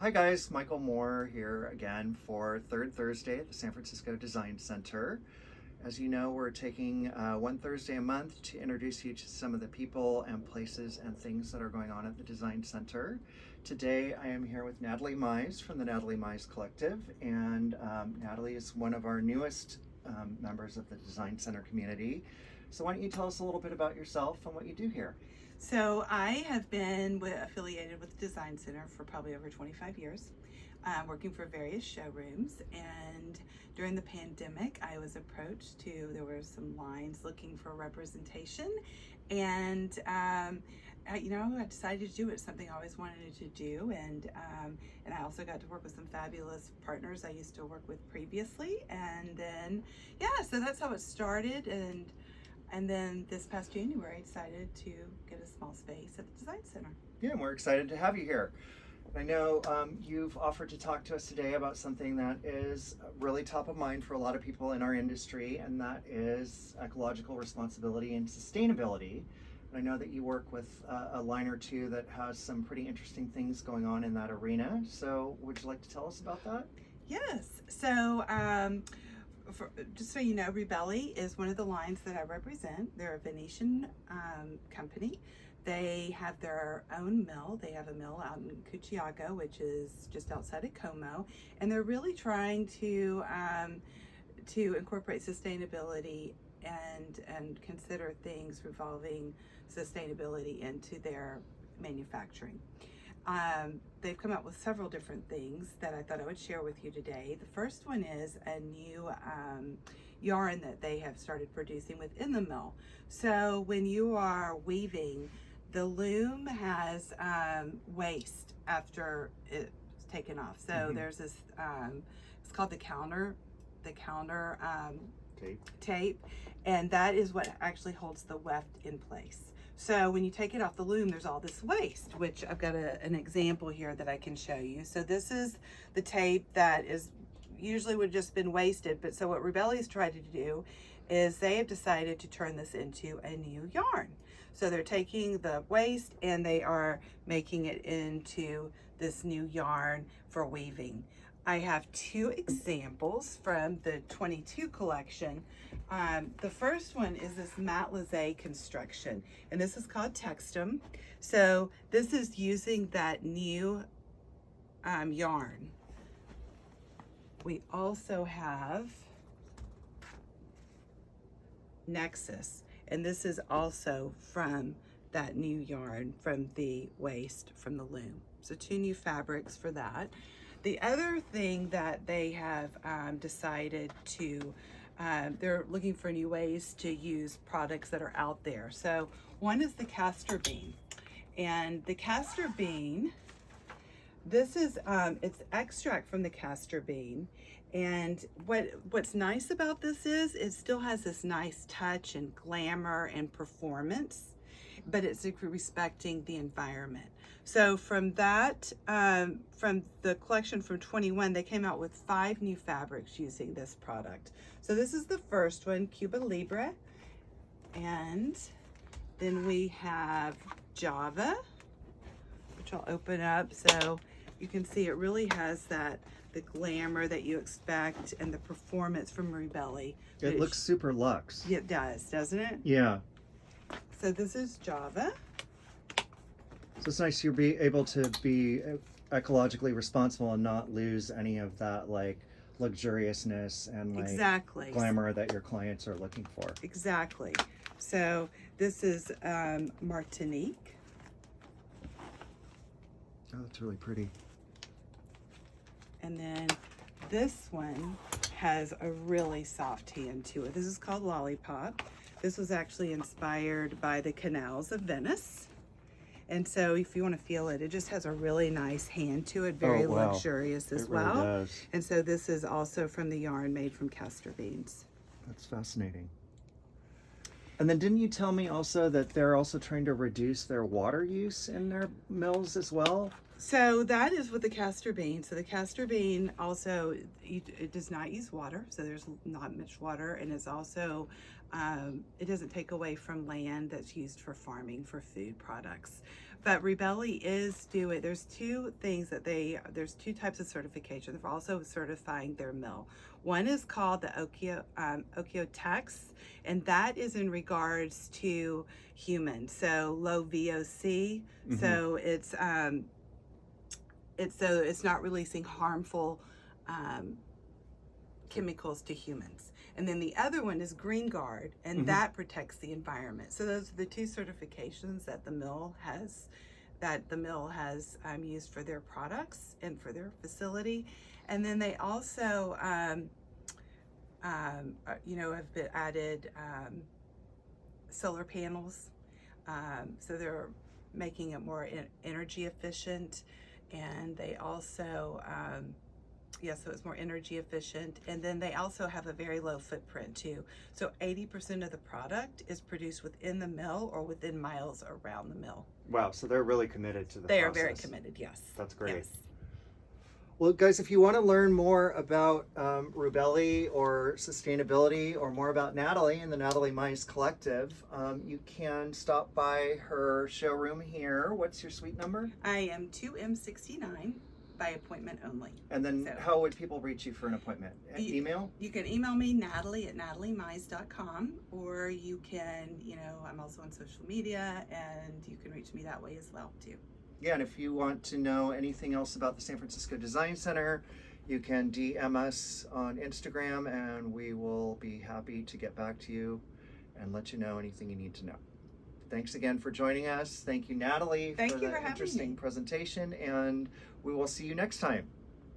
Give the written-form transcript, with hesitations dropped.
Hi guys, Michael Moore here again for Third Thursday at the San Francisco Design Center. As you know, we're taking one Thursday a month to introduce you to some of the people and places and things that are going on at the Design Center. Today I am here with Natalie Mize from the Natalie Mize Collective, and Natalie is one of our newest members of the Design Center community. So why don't you tell us a little bit about yourself and what you do here? So I have been affiliated with the Design Center for probably over 25 years, working for various showrooms. And during the pandemic, I was approached there were some lines looking for representation. And, I decided to do it. It's something I always wanted to do. And I also got to work with some fabulous partners I used to work with previously. And then, so that's how it started. And then this past January, I decided to get a small space at the Design Center. Yeah, and we're excited to have you here. I know you've offered to talk to us today about something that is really top of mind for a lot of people in our industry, and that is ecological responsibility and sustainability. And I know that you work with a line or two that has some pretty interesting things going on in that arena. So would you like to tell us about that? Yes. So, just so you know, Rubelli is one of the lines that I represent. They're a Venetian company. They have their own mill. They have a mill out in Cucciago, which is just outside of Como, and they're really trying to incorporate sustainability and consider things revolving sustainability into their manufacturing. They've come up with several different things that I thought I would share with you today. The first one is a new yarn that they have started producing within the mill. So when you are weaving, the loom has waste after it's taken off. So there's this, it's called the counter tape, and that is what actually holds the weft in place. So when you take it off the loom, there's all this waste, which I've got an example here that I can show you. So this is the tape that is usually would have just been wasted. But so what Rubelli's tried to do is they have decided to turn this into a new yarn. So they're taking the waste and they are making it into this new yarn for weaving. I have two examples from the 22 collection. The first one is this matelassé construction, and this is called Textum. So this is using that new yarn. We also have Nexus, and this is also from that new yarn from the waste from the loom. So two new fabrics for that. The other thing that they have decided to, they're looking for new ways to use products that are out there. So one is the castor bean. And the castor bean, this is, it's extract from the castor bean. And what's nice about this is it still has this nice touch and glamour and performance, but it's respecting the environment. So from that, from the collection from 21, they came out with 5 new fabrics using this product. So this is the first one, Cuba Libre. And then we have Java, which I'll open up. So you can see it really has the glamour that you expect and the performance from Rubelli. It looks super luxe. It does, doesn't it? Yeah. So this is Java. So it's nice you'll be able to be ecologically responsible and not lose any of that like luxuriousness and like exactly glamour that your clients are looking for. Exactly. So this is Martinique. Oh, that's really pretty. And then this one has a really soft hand to it. This is called Lollipop. This was actually inspired by the canals of Venice. And so if you want to feel it, it just has a really nice hand to it, very luxurious as well. Really does. And so this is also from the yarn made from castor beans. That's fascinating. And then didn't you tell me also that they're also trying to reduce their water use in their mills as well? So that is with the castor bean. So the castor bean also, it does not use water. So there's not much water, and it's also, it doesn't take away from land that's used for farming for food products. But Rubelli is doing, there's two things that there's two types of certification. They're also certifying their mill. One is called the Okio-Tex, and that is in regards to humans, so low VOC. So it's not releasing harmful chemicals to humans. And then the other one is Green Guard, and that protects the environment. So those are the two certifications that the mill has used for their products and for their facility. And then they also have been added solar panels, so they're making it more energy efficient. And they also so it's more energy efficient. And then they also have a very low footprint too. So 80% of the product is produced within the mill or within miles around the mill. Wow, so they're really committed to the They process. are very committed, yes. That's great. Yes. Well, guys, if you want to learn more about Rubelli or sustainability, or more about Natalie and the Natalie Mize Collective, you can stop by her showroom here. What's your suite number? I am 2M69 by appointment only. And then So- how would people reach you for an appointment? Email? You can email me, Natalie@nataliemize.com, or you can, I'm also on social media, and you can reach me that way as well too. Yeah, and if you want to know anything else about the San Francisco Design Center, you can DM us on Instagram, and we will be happy to get back to you and let you know anything you need to know. Thanks again for joining us. Thank you, Natalie, Thank for you the for having interesting me. presentation, and we will see you next time.